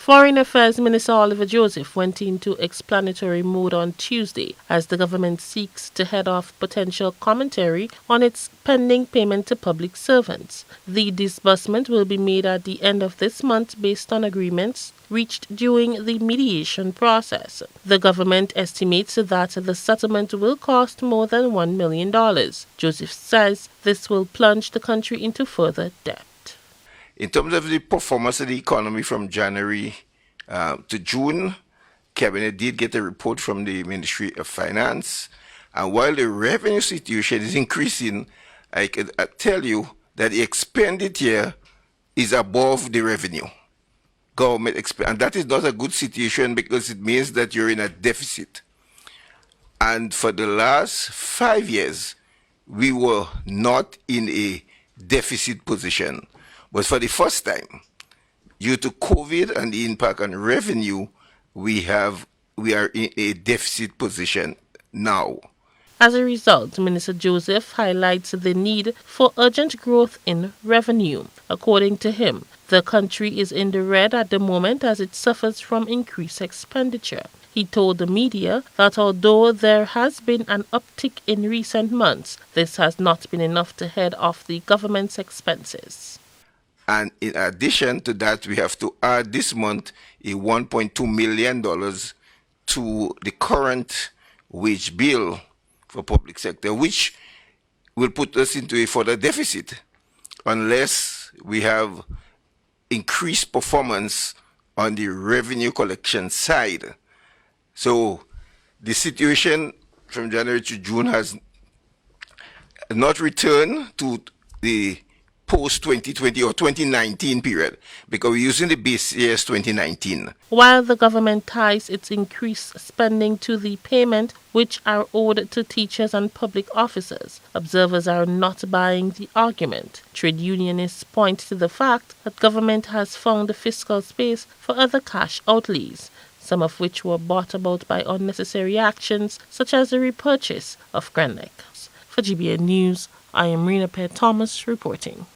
Foreign Affairs Minister Oliver Joseph went into explanatory mode on Tuesday as the government seeks to head off potential commentary on its pending payment to public servants. The disbursement will be made at the end of this month based on agreements reached during the mediation process. The government estimates that the settlement will cost more than $1 million. Joseph says this will plunge the country into further debt. In terms of the performance of the economy from January to June, Cabinet did get a report from the Ministry of Finance. And while the revenue situation is increasing, I can tell you that the expenditure is above the revenue. And that is not a good situation because it means that you're in a deficit. And for the last 5 years, we were not in a deficit position. But for the first time, due to COVID and the impact on revenue, we are in a deficit position now. As a result, Minister Joseph highlights the need for urgent growth in revenue. According to him, the country is in the red at the moment as it suffers from increased expenditure. He told the media that although there has been an uptick in recent months, this has not been enough to head off the government's expenses. And in addition to that, we have to add this month a $1.2 million to the current wage bill for public sector, which will put us into a further deficit unless we have increased performance on the revenue collection side. So the situation from January to June has not returned to the post-2020 or 2019 period because we're using the base years 2019. While the government ties its increased spending to the payment which are owed to teachers and public officers, observers are not buying the argument. Trade unionists point to the fact that government has found the fiscal space for other cash outlays, some of which were brought about by unnecessary actions such as the repurchase of Grenadiers. For GBN News, I am Rena Thomas reporting.